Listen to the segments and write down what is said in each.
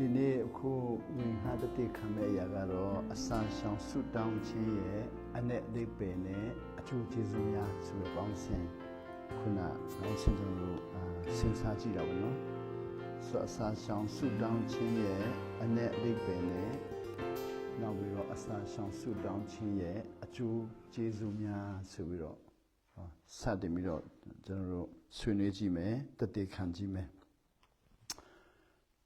ဒီနေ့အခုဝင်ဟာတတိခံမဲ့ရာကတော့အစာရှောင်ဆုတောင်းခြင်းရဲ့အ내အသေးပင်နဲ့အကျိုးကျေးဇူးများဆိုတဲ့ပေါင်းစင်ခုနနောက်ဆုံးကျွန်တော်တို့စဉ်းစားကြည့်တာပေါ့နော်ဆိုအစာရှောင်ဆုတောင်းခြင်းရဲ့အ내အသေးပင်နဲ့နောက်ပြီးတော့အစာရှောင်ဆုတောင်းခြင်းရဲ့အကျိုးကျေးဇူးများဆိုပြီးတော့စတင်ပြီးတော့ကျွန်တော်တို့ဆွေးနွေးကြည့်မယ်တတိခံကြည့်မယ်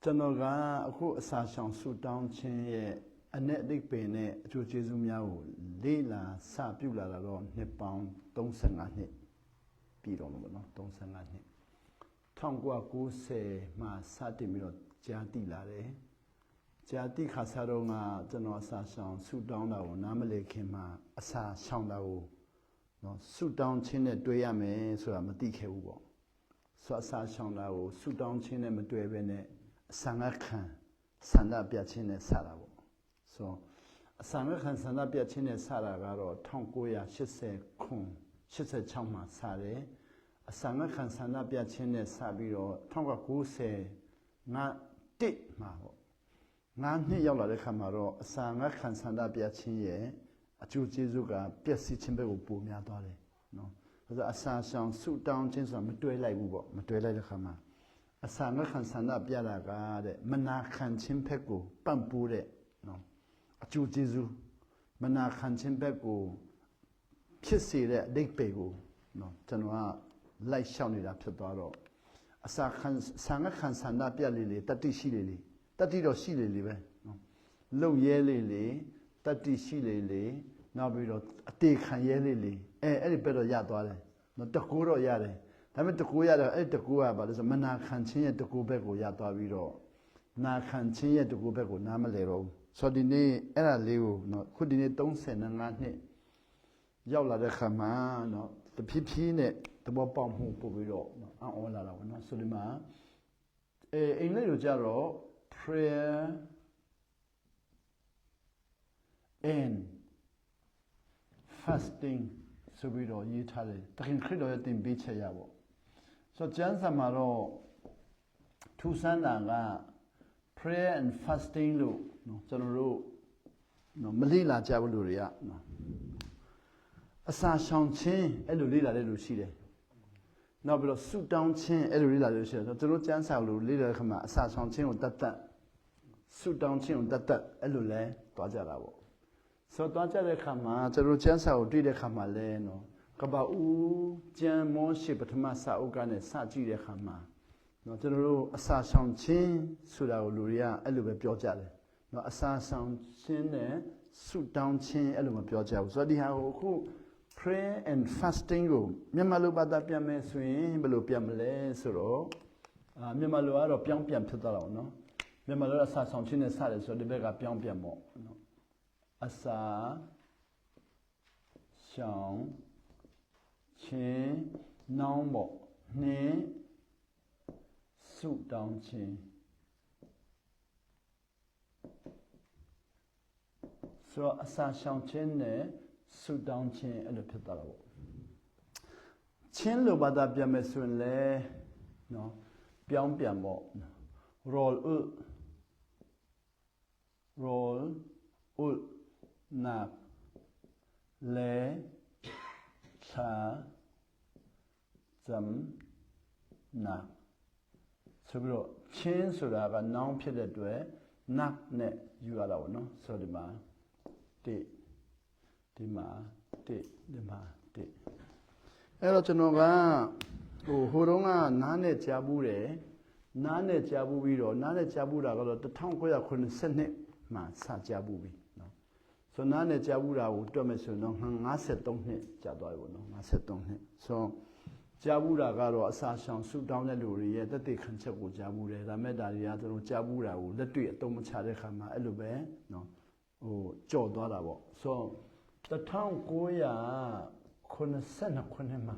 ကျွန်တော်ကအခုအစာရှောင်ဆုတောင်းခြင်းရဲ့အ내အတိတ်ပင်နဲ့အကျိုးကျေးဇူးများကိုလေ့လာစပြုလာတာတော့နှစ်ပေါင်း35နှစ်ပြည်တော်မှာပေါ့နော်35နှစ်1990မှာစတင်ပြီးတော့ကြားသိလာတယ်ကြားသိခါစားတော့ကကျွန်တော်အစာရှောင်ဆုတောင်းတာကိုနားမလည်ခင်မှာအစာရှောင်တာကိုနော်ဆုတောင်းခြင်းနဲ့တွေ့ရမယ်ဆိုတာမသိခဲ့ဘူးပေါ့ဆိုအစာရှောင်တာကိုဆုတောင်းခြင်းနဲ့မတွေ့ဘဲနဲ့အစာငါခံဆန္ဒပြခြင်းနဲ့စတာပေါ့ဆိုအစာငါခံဆန္ဒပြခြင်းနဲ့စတာကတော့1980ခု86မှာစတယ်အစာငါခံဆန္ဒပြခြင်းနဲ့စပြီးတော့1990ငါတစ်မှာပေါ့ငါနှစ်ရောက်လာတဲ့ခါမှာတော့အစာငါခံဆန္ဒပြခြင်းရဲ့အကျိုးကျေးဇူးကပျက်စီးခြင်းဘက်ကိုပိုများသွားတယ်နော်ဒါဆိုအစာရှောင်ဆုတောင်းခြင်းဆိုတာမတွဲလိုက်ဘူးပေါ့မတွဲလိုက်တဲ့ခါမှာအစာငါခံဆန္ဒပြတာကတဲ့မနာခံခြင်းဘက်ကိုပံ့ပိုးတဲ့နော်အကျိုးကျေးဇူးမနာခံခြင်းဘက်ကိုဖြစ်စေတဲ့အဓိပ္ပာယ်ကိုနော်ကျွန်တော်ကလိုက်ရှောင်နေတာဖြစ်သွားတော့အစာခံဆန္ဒခံဆန္ဒပြလေတတ္တိရှိလေတတ္တိတော့ရှိလေပဲနော်လုံရဲလေတတ္တိရှိလေနောက်ပြီးတော့အတေခံရဲလေအဲ့ဒီဘက်တော့ရသွားတယ်နော်တကူတော့ရတယ်ဒါပေမဲ့တကူရတော့အဲ့တကူကဘာလို့ဆိုမနာခံခြင်းရဲ့တကူဘက်ကိုရသွားပြီးတော့နာခံခြင်းရဲ့တကူဘက်ကိုနားမလဲတော့ဘူးဆိုတော့ဒီနေ့အဲ့ဒါလေးကိုနော်ခုဒီနေ့35နှစ်ရောက်လာတဲ့ခါမှာနော်တဖြည်းဖြည်းနဲ့သဘောပေါက်မှုပို့ပြီးတော့နော်အံ့ဩလာတာပေါ့နော်ဆိုဒီမှာအင်္ဂလိပ်လိုကြတော့ prayer and fasting ဆိုပြီးတော့ရေးထားတယ်တခင်ခရစ်တော်ရဲ့တင်ပေးချက်ရပေါ့ဆိုတော့ကျမ်းစာမှာတော့ထူးဆန်းတာက prayer and fasting လို့နော်ကျွန်တော်တို့နော်မလေ့လာကြဘူးလို့တွေကနော်အစာရှောင်ခြင်းအဲ့လိုလေ့လာတဲ့လူရှိတယ်နောက်ပြီးတော့ဆုတောင်းခြင်းအဲ့လိုလေ့လာတဲ့လူရှိတယ်ဆိုတော့ကျွန်တော်ကျမ်းစာလို့လေ့လာတဲ့ခါမှာအစာရှောင်ခြင်းကိုတတ်ဆုတောင်းခြင်းကိုတတ်အဲ့လိုလဲတွားကြတာပေါ့ဆိုတော့ကြတဲ့ခါမှာကျွန်တော်ကျမ်းစာကိုတွေ့တဲ့ခါမှာလဲနော်ကပ္ပဦးကျမ်းမောရှိပထမစာအုပ်ကနေစကြည့်တဲ့ခါမှာနော်ကျွန်တော်တို့အစာရှောင်ခြင်းဆိုတာကိုလူတွေကအဲ့လိုပဲပြောကြတယ်နော်အစာရှောင်ခြင်းနဲ့ဆုတောင်းခြင်းအဲ့လိုမပြောကြဘူးဆိုတော့ဒီဟာကိုအခု prayer and fasting ကိုမြန်မာလိုဘာသာပြန်မယ်ဆိုရင်ဘယ်လိုပြန်မလဲဆိုတော့မြန်မာလိုကတော့ပြောင်းပြန်ဖြစ်သွားတာပေါ့နော်မြန်မာလိုအစာရှောင်ခြင်းနဲ့စတယ်ဆိုတော့ဒီဘက်ကပြောင်းပြန်ပေါ့နော်အစာရှောင်ခြင်းနောင်းပေါ့နှင်းဆုတောင်းခြင်းဆိုတော့အစာရှောင်ခြင်းနဲ့ဆုတောင်းခြင်းအဲ့လိုဖြစ်သွားတာပေါ့ချင်းလိုဘာသာပြန်မယ်ဆိုရင်လေနော်ပြောင်းပြန်ပေါ့ roll nap le cha zam na ဆိုပြီးတော့ချင်းဆိုတာကနောင်ဖြစ်တဲ့အတွက် nap နဲ့ယူရတာပေါ့နော်ဆိုဒီမှာဒီမှာအဲ့တော့ကျွန်တော်ကဟိုတုန်းကနားနဲ့ကြားဘူးတယ်နားနဲ့ကြားဘူးပြီးတော့နားနဲ့ကြားဘူးတာကတော့1990မှာစကြားဘူးပြီနော်ဆိုနားနဲ့ကြားဘူးတာကိုတွက်မယ်ဆိုတော့53နှစ်ကြာသွားပြီပေါ့နော်53နှစ်ဆိုကြားဘူးတာကတော့အစာရှောင်ဆုတောင်းတဲ့လူတွေရဲ့တသက်ခံချက်ကိုကြားဘူးတယ်ဒါမဲ့ဒါတွေကသူတို့ကြားဘူးတာကိုလက်တွေ့အသုံးမချတဲ့ခါမှာအဲ့လိုပဲနော်ကြော်သွားတာပေါ့ဆို1992ခုနှစ်မှာ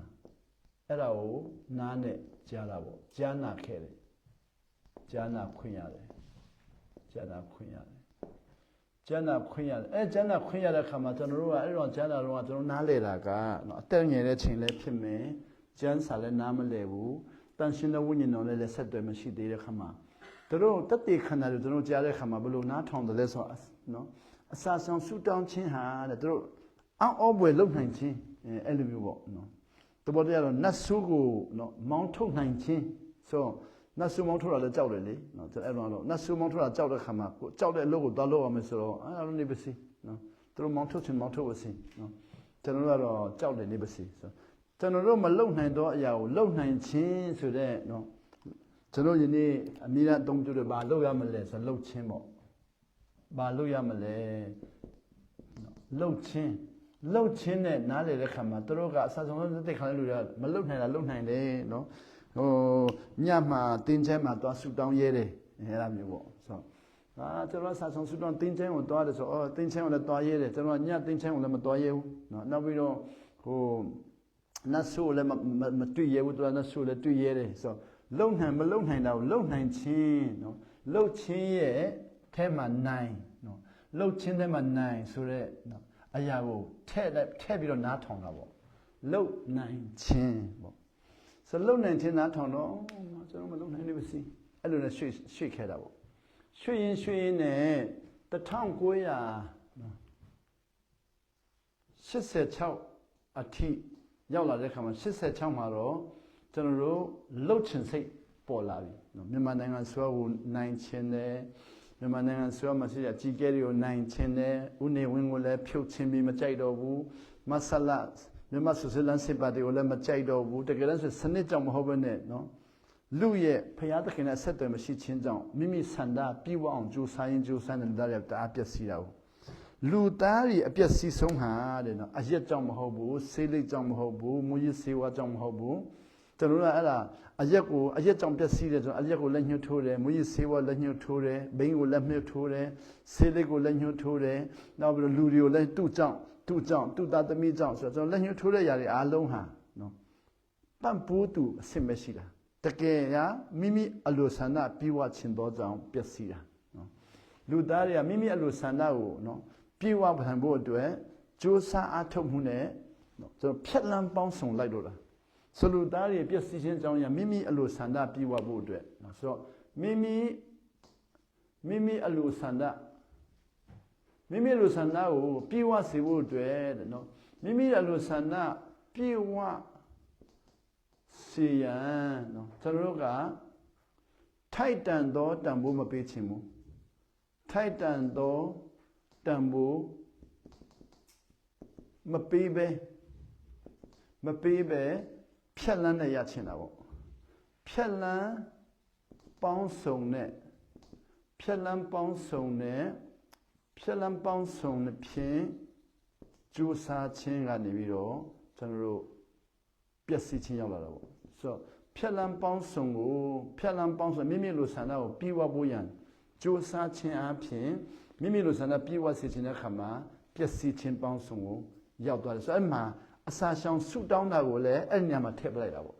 အဲ့ဒါကိုနားနဲ့ကြားတာပေါ့ကြားနာခဲ့တယ်ကြားနာခွင့်ရတယ်ကြားနာခွင့်ရတဲ့ခါမှာကျွန်တော်တို့ကအဲ့တော့ကြားနာတော့ကျွန်တော်နားလေတာကနော်အသက်ငယ်တဲ့ချိန်လည်းဖြစ်မယ်ကျမ်းစာလည်းနားမလဲဘူးတန်ရှင်တဲ့ဝိညာဉ်တော်လည်းဆက်သွယ်မရှိသေးတဲ့ခါမှာ တို့တက်တေခန္ဓာတွေတို့ကြားတဲ့ခါမှာဘလို့နားထောင်တယ်လဲဆိုနော်အစာဆောင်ဆူတောင်းခြင်းဟာတဲ့တို့အောက်ဘွယ်လုံနိုင်ခြင်းအဲ့လိုမျိုးပေါ့နော်တဘောတရားတော့နတ်ဆိုးကိုနော်မောင်းထုတ်နိုင်ခြင်းဆိုနတ်ဆိုးမောင်းထုတ်တာလည်းကြောက်တယ်လေနော်အဲ့တော့နတ်ဆိုးမောင်းထုတ်တာကြောက်တဲ့ခါမှာကိုကြောက်တဲ့အလုပ်ကိုသွားလုပ်ရမယ်ဆိုတော့အဲ့လိုနေပါစီနော်တို့မောင်းထုတ်ခြင်းမောင်းထုတ်ပါစီနော်ကျွန်တော်တို့ကတော့ကြောက်တယ်နေပါစီဆိုကျွန်တော်တို့မလုံနိုင်တော့အရာကိုလုံနိုင်ခြင်းဆိုတဲ့နော်ကျွန်တော်ယနေ့အမိရအသုံးပြုတယ်ဘာလုပ်ရမလဲဆိုလုံခြင်းပေါ့ဘာလုပ်ရမလဲလုံခြင်းနဲ့နားလေတဲ့ခါမှာတို့ကအစာဆုံးတဲ့ခါလေးလူတွေကမလုံနိုင်တာလုံနိုင်တယ်နော်ညမှာတင်းချဲမှာသွားဆူတောင်းရဲတယ်အဲ့လိုမျိုးပေါ့ဆိုကျွန်တော်အစာဆုံးဆူတောင်းတင်းချဲကိုသွားတယ်ဆိုတင်းချဲကိုလည်းသွားရဲတယ်ကျွန်တော်ညတင်းချဲကိုလည်းမသွားရဲဘူးနော်နောက်ပြီးတော့နတ်ဆိုးလည်းမတွေ့ရဲဘူးသူကနတ်ဆိုးလည်းတွေ့ရဲတယ်ဆိုလုံနိုင်မလုံနိုင်တာကိုလုံနိုင်ခြင်းနော်လုံခြင်းရဲ့ထဲမှာနိုင်နော်လှုပ်ချင်းထဲမှာနိုင်ဆိုတဲ့နော်အရာကိုထည့်ပြီးတော့နားထောင်တာပေါ့လှုပ်နိုင်ခြင်းပေါ့ဆိုလှုပ်နိုင်ခြင်းနားထောင်တော့ကျွန်တော်မလှုပ်နိုင်နေပါစီအဲ့လိုနဲ့ရွှေ့ခဲ့တာပေါ့ရွှေ့ရင်နဲ့1986အထိရောက်လာတဲ့ခါမှာ86မှာတော့ကျွန်တော်တို့လှုပ်ချင်စိတ်ပေါ်လာပြီနော်မြန်မာနိုင်ငံဆွဲကိုနိုင်ခြင်းနဲ့မြန်မာနိုင်ငံဆွဲမှာရှိတဲ့ကြီးကဲတွေကိုနိုင်ခြင်းနဲ့ဦးနေဝင်းကိုလည်းဖြုတ်ချင်းပြီးမကြိုက်တော့ဘူးမဆလမြန်မာဆိုရှယ်လန်စစ်ပါတီကိုလည်းမကြိုက်တော့ဘူးတကယ်လို့စနစ်ကြောင့်မဟုတ်ဘဲနဲ့နော်လူရဲ့ဖျားသခင်နဲ့ဆက်သွယ်မရှိခြင်းကြောင့်မိမိဆန္ဒပြည့်ဝအောင်ကြိုးစားတဲ့သားတွေတအားပျက်စီးတာကိုလူသားတွေအပျက်စီးဆုံးဟာတဲ့နော်အရက်ကြောင့်မဟုတ်ဘူးဆေးလိပ်ကြောင့်မဟုတ်ဘူးမူရစ်ဆေးဝါးကြောင့်မဟုတ်ဘူးကျွန်တော်တို့ကအဲ့ဒါအရက်ကြောင့်ပျက်စီးတယ်ဆိုတော့အရက်ကိုလက်ညှိုးထိုးတယ်မူရစ်ဆေးဝါးလက်ညှိုးထိုးတယ်ဘိန်းကိုလက်ညှိုးထိုးတယ်ဆေးလိပ်ကိုလက်ညှိုးထိုးတယ်နောက်ပြီးတော့လူတွေကိုလည်းသူ့ကြောင့်သူ့သားသမီးကြောင့်ဆိုတော့ကျွန်တော်လက်ညှိုးထိုးတဲ့ຢာတွေအားလုံးဟာနော်ပန့်ပိုးသူအဆင့်ပဲရှိတာတကယ်ကမိမိအလိုဆန္ဒပြေဝခြင်းသောကြောင့်ပျက်စီးတာနော်လူသားတွေကမိမိအလိုဆန္ဒကိုနော်ပြေဝဖန်ဖို့အတွက်ကြိုးစားအားထုတ်မှုနဲ့နော်ကျွန်တော်ဖြတ်လန်းပေါင်းစုံလိုက်တော့တာဆိုလူသားတွေပျက်စီးခြင်းကြောင့်ရမိမိအလိုဆန္ဒပြေဝဖို့အတွက်နော်ဆိုတော့မိမိအလိုဆန္ဒကိုပြေဝစေဖို့အတွက်တဲ့နော်မိမိအလိုဆန္ဒပြေဝစေရန်နော်ကျွန်တော်တို့ကထိုက်တန်သောတန်ဖိုးမပေးခြင်းဘူးထိုက်တန်သောတန်ဖိုးမပေးပဲဖြတ်လန်းနဲ့ရချင်တာပေါ့ဖြတ်လန်းပေါင်းစုံနဲ့ဖြတ်လန်းပေါင်းစုံနဲ့ဖြင့်ကြိုးစားခြင်းကနေပြီးတော့ကျွန်တော်တို့ပျက်စီးခြင်းရောက်လာတာပေါ့ဆိုတော့ဖြတ်လန်းပေါင်းစုံမိမိလိုဆန္ဒကိုပြေဝဖို့ရန်ကြိုးစားခြင်းအပြင်မိမိလိုဆန္ဒပြေဝစေခြင်းတဲ့အခါမှာပျက်စီးခြင်းပေါင်းစုံကိုရောက်သွားတယ်ဆိုတော့အဲ့မှာအစာရှောင်ဆုတောင်းတာကိုလည်းအဲ့ဒီညမှာထည့်ပလိုက်တာပေါ့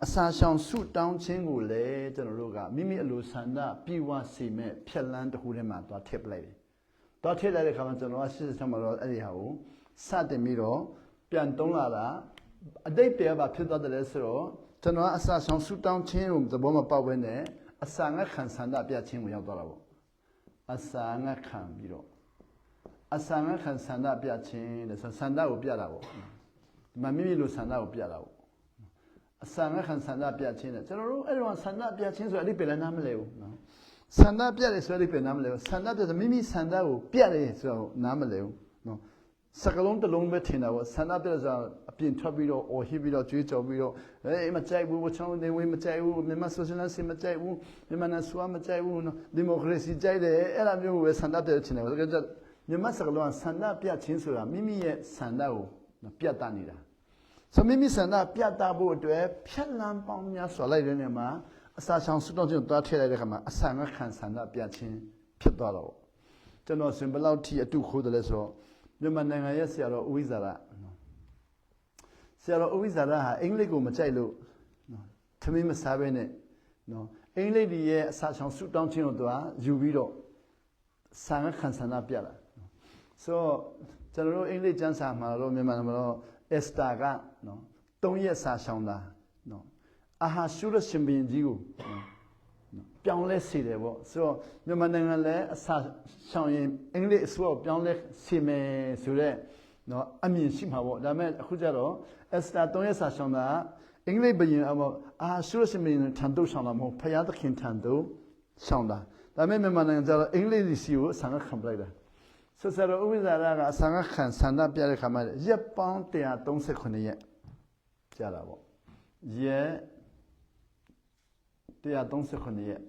အစာရှောင်ဆုတောင်းခြင်းကိုလည်းကျွန်တော်တို့ကမိမိအလိုဆန္ဒပြေဝစေမဲ့ဖြတ်လန်းတစ်ခုထဲမှာသွားထည့်ပလိုက်တယ်သွားထည့်လိုက်တဲ့အခါမှာကျွန်တော်က86မှာတော့အဲ့ဒီဟာကိုစတင်ပြီးတော့ပြန်သုံးလာတာအတိတ်တည်းပါဖြစ်သွားတယ်ဆိုတော့ကျွန်တော်ကအစာရှောင်ဆုတောင်းခြင်းကိုသဘောမပေါက်ဘဲနဲ့အစာငတ်ခံဆန္ဒပြခြင်းကိုရောက်သွားတာပေါ့အစာငတ်ခံပြီးတော့အစာငတ်ခံဆန္ဒပြခြင်းတဲ့ဆန္ဒကိုပြတာပေါ့ဒီမှာမိမိလိုဆန္ဒကိုပြတာပေါ့အစာငတ်ခံဆန္ဒပြခြင်းတဲ့ကျွန်တော်တို့အဲ့တော့ဆန္ဒပြခြင်းဆိုအဲ့ဒီပဲလည်းနားမလဲဘူးနော်ဆန္ဒပြတယ်ဆိုအဲ့ဒီပဲနားမလဲဘူးဆန္ဒပြဆိုမိမိဆန္ဒကိုပြတယ်ဆိုတော့နားမလဲဘူးနော်စကလုံးတစ်လုံးပဲထင်တာပေါ့ဆန္ဒပြဆိုအပြင်ထွက်ပြီးတော့အော်ဟစ်ပြီးတော့ကြွေးကြော်ပြီးတော့မကြိုက်ဘူးချောင်းနေဝင်မကြိုက်ဘူးမြန်မာဆိုရှယ်လန်စီမကြိုက်ဘူးမြန်မာနဲ့ဆွာမကြိုက်ဘူးနော်ဒီမိုကရေစီကြိုက်တယ်အဲ့လိုမျိုးပဲဆန္ဒပြတယ်ထင်တယ်ပေါ့မြန်မာစကလုံးကဆန္ဒပြခြင်းဆိုတာမိမိရဲ့ဆန္ဒကိုပြတ်တနေတာဆိုမိမိဆန္ဒပြတ်တဖို့အတွက်ဖြတ်လန်းပေါင်းများစွာလိုက်တဲ့နေရာမှာအစာချောင်ဆုတောင်းခြင်းကိုတွားထည့်လိုက်တဲ့အခါမှာအစာငတ်ခံဆန္ဒပြခြင်းဖြစ်သွားတော့ကျွန်တော်ဆိုဘယ်လောက်ထိအတုခိုးတယ်လဲဆိုတော့မြန်မာနိုင်ငံရဲ့ဆရာတော်ဦးဝိဇာရဟာအင်္ဂလိပ်ကိုမကြိုက်လို့သမီးမစားဘဲနဲ့နော်အင်္ဂလိပ်ရဲ့အစာချောင်ဆုတောင်းခြင်းကိုသူကယူပြီးတော့ဆန္ဒခံဆန္ဒပြတာဆိုတော့ကျွန်တော်တို့အင်္ဂလိပ်ကျမ်းစာမှာတော့မြန်မာမှာတော့အက်စတာကနော်3ရက်စာရှောင်တာနော်အာဟာရှုရရှင်ဘင်ကြီးကိုပ ပြောင်းလဲစေတယ်ပေါ့ဆိုတော့မြန်မာနိုင်ငံလည်းအစာရှောင်ရင်အင်္ဂလိပ်အစိုးရပြောင်းလဲစေမယ်ဆိုတော့နော်အမြင်ရှိမှာပေါ့ဒါပေမဲ့အခုကျတော့အစတာ3ရက်စာရှောင်တာအင်္ဂလိပ်ဘရင်ဆုရစမင်းထန်တို့ရှောင်တာမဟုတ်ဖယားသခင်ထန်တို့ရှောင်တာဒါပေမဲ့မြန်မာနိုင်ငံကျတော့အင်္ဂလိပ်စီကိုဆံခံပလိုက်တာဆိုတော့ဥပဒေရာကအဆံခံဆန္ဒပြတဲ့ခါမှာရက်ပေါင်း139ရက်ကြာတာပေါ့ရက်139ရက်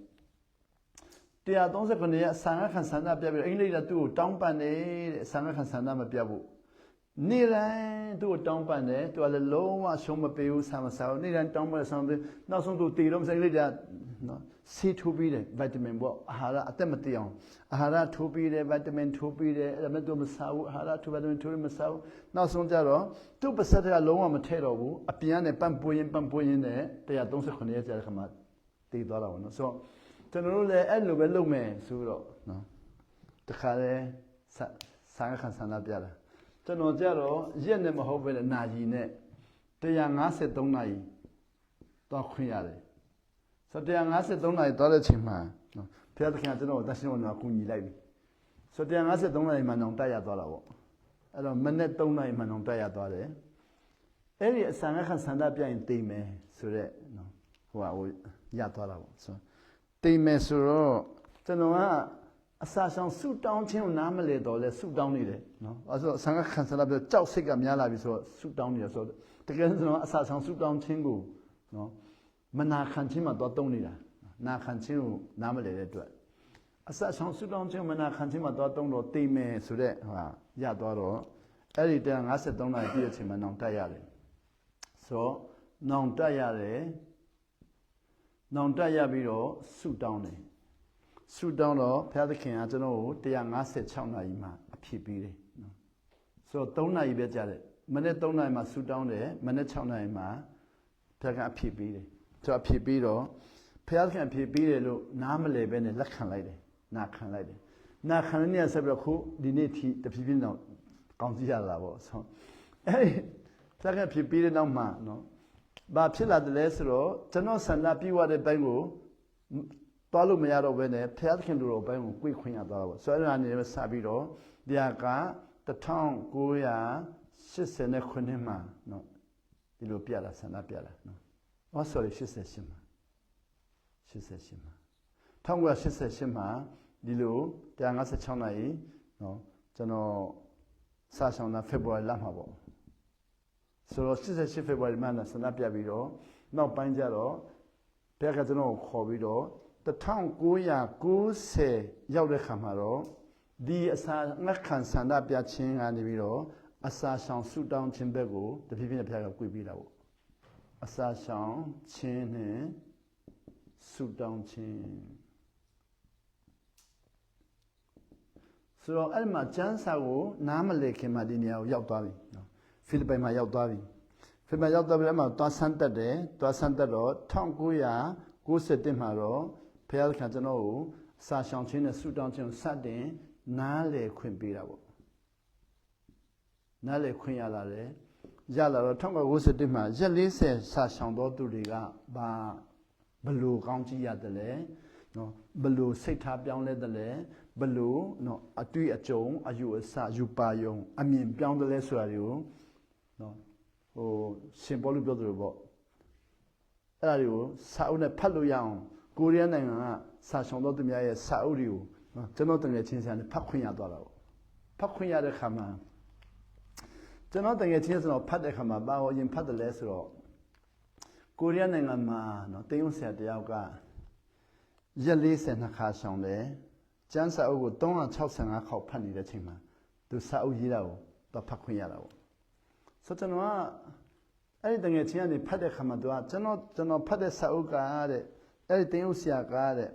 139ရက်ဆန္ဒခံဆန္ဒပြပြီးအင်္ဂလိပ်ကသူ့ကိုတောင်းပန်တယ်တဲ့ဆန္ဒခံဆန္ဒမပြဘူးနေ့တိုင်းသူ့ကိုတောင်းပန်တယ်သူကလည်းလုံးဝရှုံးမပေးဘူးဆာမစားဘူးနေ့တိုင်းတောင်းပန်ဆောင်ပြီးနောက်ဆုံးသူတည်တော့မစအင်္ဂလိပ်ကနော်ဆေးထိုးပြီးတယ်ဗီတာမင်ပေါ့အာဟာရအသက်မတည်အောင်အာဟာရထိုးပြီးတယ်ဗီတာမင်ထိုးပြီးတယ်အဲ့ဒါမဲ့သူမစားဘူးအာဟာရထိုးဗီတာမင်ထိုးလို့မစားဘူးနောက်ဆုံးကျတော့သူ့ပါစက်ကလုံးဝမထည့်တော့ဘူးအပြင်ကနေပန့်ပွင့်နဲ့139ရက်ကြာတဲ့ခါမှာတည်သွားတာပေါ့နော်ဆိုတော့ကျွန်တော်တို့လည်းအဲ့လိုပဲလုပ်မယ်ဆိုတော့နော်တခါလဲဆန်းခံဆန္ဒပြတာကျွန်တော်ကြတော့ရက်နဲ့မဟုတ်ပဲနာရီနဲ့153နာရီတော့ခွင့်ရတယ်ဆိုတော့153နာရီသွားတဲ့ချိန်မှာနော်ဘုရားသခင်ကကျွန်တော်တန်ရှင်းတော်ကူညီလိုက်ပြီဆိုတော့153နာရီမှနောင်တက်ရသွားတာပေါ့အဲ့တော့မနေ့3နာရီမှနောင်တက်ရသွားတယ်အဲ့ဒီအစံခံဆန္ဒပြရင်တိမ်မယ်ဆိုတော့နော်ဟိုရသွားတာပေါ့ဆိုတော့တိမ်မယ်ဆိုတော့ကျွန်တော်ကအစာဆောင်ဆူတောင်းခြင်းကိုနားမလဲတော့လဲဆူတောင်းနေတယ်နော်အဲဆိုဆံခံဆန္ဒပြကြောက်စိတ်ကများလာပြီဆိုတော့ဆူတောင်းနေတယ်ဆိုတော့တကယ်ဆိုတော့အစာဆောင်ဆူတောင်းခြင်းကိုနော်မနာခံခြင်းမှာတော့တုံးနေတာနာခံခြင်းကိုနားမလဲတဲ့အတွက်အစာဆောင်ဆူတောင်းခြင်းမနာခံခြင်းမှာတော့တုံးတော့တိမ်မယ်ဆိုတဲ့ဟာရသွားတော့အဲ့ဒီ153နာရီပြည့်တဲ့အချိန်မှာနောင်တက်ရတယ်ဆိုတော့နောင်တက်ရတယ်နောင်တက်ရပြီးတော့ဆူတောင်းတယ်ဆူတောင်းတော့ဘုရားသခင်ကကျွန်တော်ကို156နာရီမှအဖြစ်ပေးတယ်နော်ဆိုတော့3နာရီပဲကြာတယ်မနေ့3နာရီမှဆူတောင်းတယ်မနေ့6နာရီမှဘုရားကအဖြစ်ပေးတယ်ဆိုတော့အဖြစ်ပေးတော့ဘုရားသခင်အဖြစ်ပေးတယ်လို့နားမလည်ပဲနဲ့လက်ခံလိုက်တယ်နာခံလိုက်တယ်နာခံတဲ့နေရာဆက်ပြီးတော့ခုဒီနေ့ထိတဖြည်းဖြည်းတော့ကောင်းကြည့်ရတာပေါ့ဆိုအဲ့ဒီဘုရားကအဖြစ်ပေးတဲ့နောက်မှနော်ဘာဖြစ်လာတယ်လဲဆိုတော့ကျွန်တော်ဆန္ဒပြုရတဲ့ဘက်ကိုသွားလို့မရတော့ဘဲနဲ့ဘုရားသခင်တို့ဘက်ကိုကိုယ်ခွင့်ရသွားတာပေါ့ဆိုတော့အဲ့ဒါနေစပြီးတော့တရားက1989မှာနော်ဒီလိုပြလာဆန္ဒပြလာနော်ဟော sorry 88မှာ1988မှာဒီလို156နာရီနော်ကျွန်တော်စဆောင်တာဖေဖော်ဝါရီလမှာပေါ့ဆိုတော့88ဖေဖော်ဝါရီမှာဆန္ဒပြပြီးတော့နောက်ပိုင်းကျတော့ဘုရားကကျွန်တော်ကိုခေါ်ပြီးတော့1990ရောက်တဲ့ခါမှာတော့ဒီအစာငတ်ခံဆန္ဒပြခြင်းကနေပြီးတော့အစာရှောင်ဆူတောင်းခြင်းဘက်ကိုတဖြည်းဖြည်းနဲ့ဘုရားကကွေ့ပြီးတာပေါ့အစာရှောင်ခြင်းနဲ့ဆူတောင်းခြင်းဆိုတော့အဲ့ဒီမှာကျမ်းစာကိုနားမလည်ခင်မှာဒီနေရာကိုရောက်သွားပြီနော်ဖိလိပ္ပိမှာရောက်သွားပြီဖိလိပ္ပိရောက်သွားပြီးအဲ့မှာသွားဆန်းတက်တယ်သွားဆန်းတက်တော့1991မှာတော့ဘုရားသခင်ကျွန်တော်ကိုစာရှောင်ခြင်းနဲ့ဆူတောင်းခြင်းကိုစတင်နားလည်ခွင့်ပေးတာပေါ့နားလည်ခွင့်ရလာတယ်ရလာတော့1991မှာရက်40စာရှောင်တော်သူတွေကဘလို့ကောင်းကြည့်ရတယ်လဲနော်ဘလို့စိတ်ထားပြောင်းလဲတယ်လဲဘလို့နော်အတွေ့အကြုံအယူအဆယူပါယုံအမြင်ပြောင်းတယ်လဲဆိုတာတွေကိုနော်ဟိုရှင်ပေါလုပြောသလိုပေါ့အဲ့ဒါတွေကိုစာအုပ်နဲ့ဖတ်လို့ရအောင်ကိုရီးယားနိုင်ငံကစာရှောင်တော်သူများရဲ့စာအုပ်တွေကိုနော်ကျွန်တော်တကယ်ချင်းစရာနဲ့ဖတ်ခွင့်ရသွားတာပေါ့ဖတ်ခွင့်ရတဲ့ခါမှာကျွန်တော်တကယ်ချင်းစရာဖတ်တဲ့ခါမှာဘာလို့ရင်ဖတ်တယ်လဲဆိုတော့ကိုရီးယားနိုင်ငံမှာနော်တင်းရုံဆရာတယောက်ကရက်42ခါရှောင်တယ်ကျမ်းစာအုပ်ကို365ခေါက်ဖတ်နေတဲ့ချိန်မှာသူစာအုပ်ရေးတာကိုတော့ဖတ်ခွင့်ရတာပေါ့ဆိုတော့ကျွန်တော်ကအဲ့ဒီတကယ်ချင်းကနေဖတ်တဲ့ခါမှာသူကကျွန်တော်ဖတ်တဲ့စာအုပ်ကတဲ့အဲ့ဒီတင်းရုံဆရာကတဲ့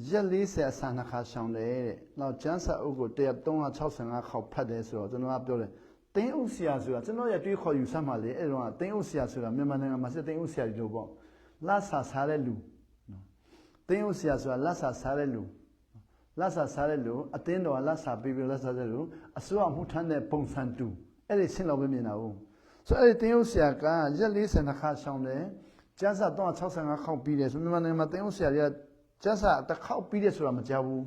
ရက်40အစာ2ခါရှောင်တယ်တဲ့နောက်ကျမ်းစာအုပ်ကို365ခေါက်ဖတ်တယ်ဆိုတော့ကျွန်တော်ကပြောတယ်တင်းအုပ်ဆရာဆိုတာကျွန်တော်ရတွေးခေါ်ယူဆမှလေအဲ့တော့တင်းအုပ်ဆရာဆိုတာမြန်မာနိုင်ငံမှာစစ်တင်းအုပ်ဆရာတွေလို့ပေါ့လက်ဆာစားတဲ့လူနော်တင်းအုပ်ဆရာဆိုတာလက်ဆာစားတဲ့လူလက်ဆာစားတဲ့လူအတင်းတော်လက်ဆာပေးပြီးလက်ဆာတဲ့လူအစိုးရမှုထမ်းတဲ့ပုံစံတူအဲ့ဒီရှင်းတော့ပဲမြင်တာဟုတ်ဆိုအဲ့ဒီတင်းအုပ်ဆရာကရက်42ခါရှောင်းတယ်ကျန်းစာ365ခေါက်ပြီးတယ်ဆိုမြန်မာနိုင်ငံမှာတင်းအုပ်ဆရာတွေက ကျန်းစာတစ်ခေါက်ပြီးတယ်ဆိုတာမကြောက်ဘူး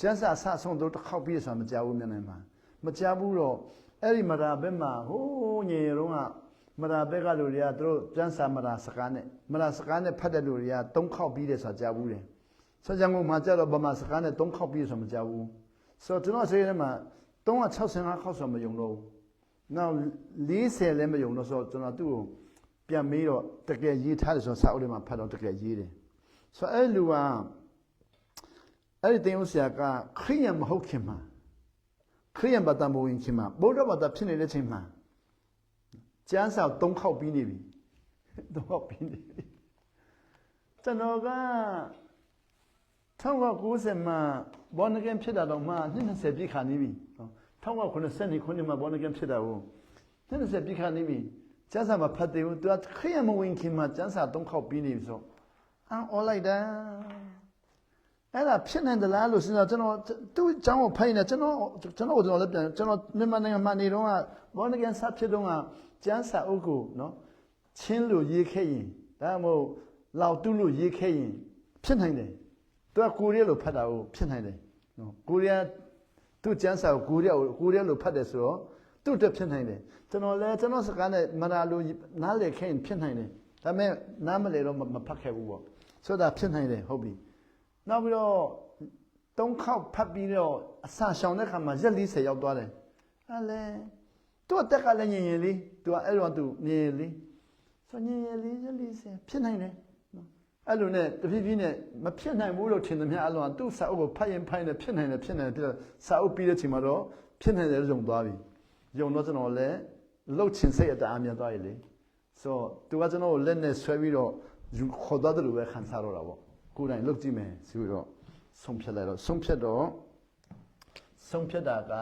ကျန်းစာအဆဆုံးတော့တစ်ခေါက်ပြီးတယ်ဆိုတာမကြောက်ဘူးမြန်နေမှာမကြောက်ဘူးတော့အဲ့ဒီမရာဘက်မှာဟိုးငယ်ရုံးကမရာဘက်ကလူတွေကသူတို့ကျန်းစာမရာစကားနဲ့ဖတ်တဲ့လူတွေက3ခေါက်ပြီးတယ်ဆိုတာကြောက်ဘူးတယ်ဆက်ကြံကုန်မှာကြတော့ဗမာစကားနဲ့3ခေါက်ပြီးတယ်ဆိုတာမကြောက်ဘူးဆိုတော့ကျွန်တော်စိတ်ထဲမှာ365ခေါက်ဆိုတာမယုံတော့ဘူးနောက်40လည်းမယုံတော့ဆိုတော့ကျွန်တော်သူ့ကိုပြန်မေးတော့တကယ်ရေးထားတယ်ဆိုတော့စာအုပ်ထဲမှာဖတ်တော့တကယ်ရေးတယ်ဆိုတော့အဲ့လူကအဲ့ဒီတင်ဦးဆရာကခရိယံမဟုတ်ခင်မှာခရိယံဘာသာမဝင်ခင်မှာဗုဒ္ဓဘာသာဖြစ်နေတဲ့ချိန်မှာကျမ်းစာ3ခေါက်ပြီးနေပြီ3ခေါက်ပြီးနေပြီကျွန်တော်က1990မှာဘောနဂန်ဖြစ်တာတော့မှ20ပြည့်ခါနေပြီ1990ခုနှစ်မှာဘောနဂန်ဖြစ်တာကို20ပြည့်ခါနေပြီကျမ်းစာမှာဖတ်တယ်သူကခရိယံမဝင်ခင်မှာကျမ်းစာ3ခေါက်ပြီးနေပြီဆိုအော်လိုက်တာအဲ့ဒါဖြစ်နေတယ်လားလို့စဉ်းစားကျွန်တော်သူ့အကြောင်းကိုဖိုင်နေကျွန်တော်လည်းပြန်ကျွန်တော်မြန်မာနိုင်ငံမှာနေတော့ကဘောနဂန်စဖြစ်တော့ကကျမ်းစာအုပ်ကိုနော်ချင်းလို့ရေးခဲ့ရင်ဒါမှမဟုတ်လောက်တူးလို့ရေးခဲ့ရင်ဖြစ်နိုင်တယ်သူကကိုရီးယားလို့ဖတ်တာကိုဖြစ်နိုင်တယ်နော်ကိုရီးယားသူ့ကျမ်းစာကိုကိုရီးယားလို့ဖတ်တယ်ဆိုတော့သူ့အတွက်ဖြစ်နိုင်တယ်ကျွန်တော်စကားနဲ့မနာလို့နားလည်ခဲ့ရင်ဖြစ်နိုင်တယ်ဒါပေမဲ့နားမလည်တော့မဖတ်ခဲ့ဘူးပေါ့ဆိုတော့ဖြစ်နိုင်တယ်ဟုတ်ပြီနောက်ပြီးတော့3ခေါက်ဖတ်ပြီးတော့အစာရှောင်တဲ့ခါမှာရက်40ရောက်သွားတယ်အဲ့လေသူ့အသက်ကလည်းညင်လေးသူကအဲ့တော့သူညင်လေးဆိုညင်လေးရက်40ဖြစ်နိုင်တယ်နော်အဲ့လိုနဲ့တဖြည်းဖြည်းနဲ့မဖြစ်နိုင်ဘူးလို့ထင်သမျှအလုံးကသူ့စာအုပ်ကိုဖတ်ရင်နဲ့ဖြစ်နိုင်တယ်ပြီးတော့စာအုပ်ပြီးတဲ့ချိန်မှာတော့ဖြစ်နိုင်တယ်လို့ယုံသွားပြီယုံတော့ကျွန်တော်လည်းလှုပ်ချင်စိတ်အတအားမြတ်သွားရည်လေဆိုတော့သူကကျွန်တော်ကိုလက်နဲ့ဆွဲပြီးတော့ခေါ်သွားတယ်လို့ပဲခံစားတော့တာပေါ့ကိုယ်တိုင်လုပ်ကြည့်မယ်ဆိုပြီးတော့ဆုံးဖြတ်လိုက်တော့ဆုံးဖြတ်တာက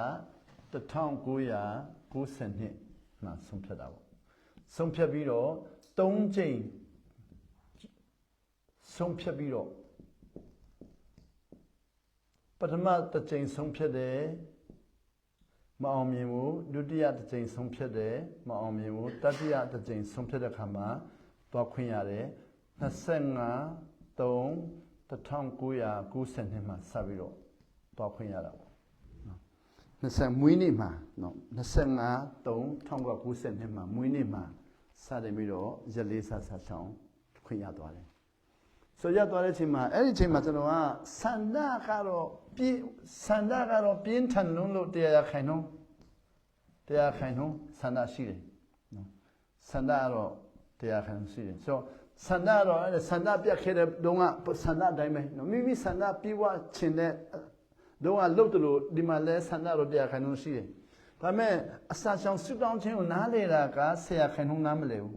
1990နှစ်မှာဆုံးဖြတ်တာပေါ့ဆုံးဖြတ်ပြီးတော့3ကြိမ်ဆုံးဖြတ်ပြီးတော့ပထမတစ်ကြိမ်ဆုံးဖြတ်တယ်မအောင်မြင်ဘူးဒုတိယတစ်ကြိမ်ဆုံးဖြတ်တယ်မအောင်မြင်ဘူးတတိယတစ်ကြိမ်ဆုံးဖြတ်တဲ့အခါမှာသွားခွင့်ရတယ်25 1990မှာစပြီးတော့သွားခွင့်ရတာပေါ့20မွေးနေ့မှာနော်25 1990မှာမွေးနေ့မှာစတယ်ပြီးတော့ရက်လေးဆဆချောင်းခွင့်ရသွားတယ်ဆိုရသွားတဲ့အချိန်မှာအဲ့ဒီအချိန်မှာကျွန်တော်ကဆန္ဒကတော့ပြင်းထန်လို့တရားခိုင်နှုန်းဆန္ဒရှိတယ်နော်ဆန္ဒကတော့တရားခိုင်နှုန်းရှိတယ်ဆိုဆန္ဒတော့အဲ့ဆန္ဒပြတ်ခဲ့တဲ့တုန်းကဆန္ဒအတိုင်းပဲနော်မိဆန္ဒပြေဝချင်တဲ့တုန်းကလှုပ်တယ်လို့ဒီမှာလဲဆန္ဒတော့တရားခိုင်နှုန်းရှိတယ်ဒါပေမဲ့အစာရှောင်ဆုတောင်းခြင်းကိုနားလေတာကဆရာခိုင်နှုန်းနားမလဲဘူး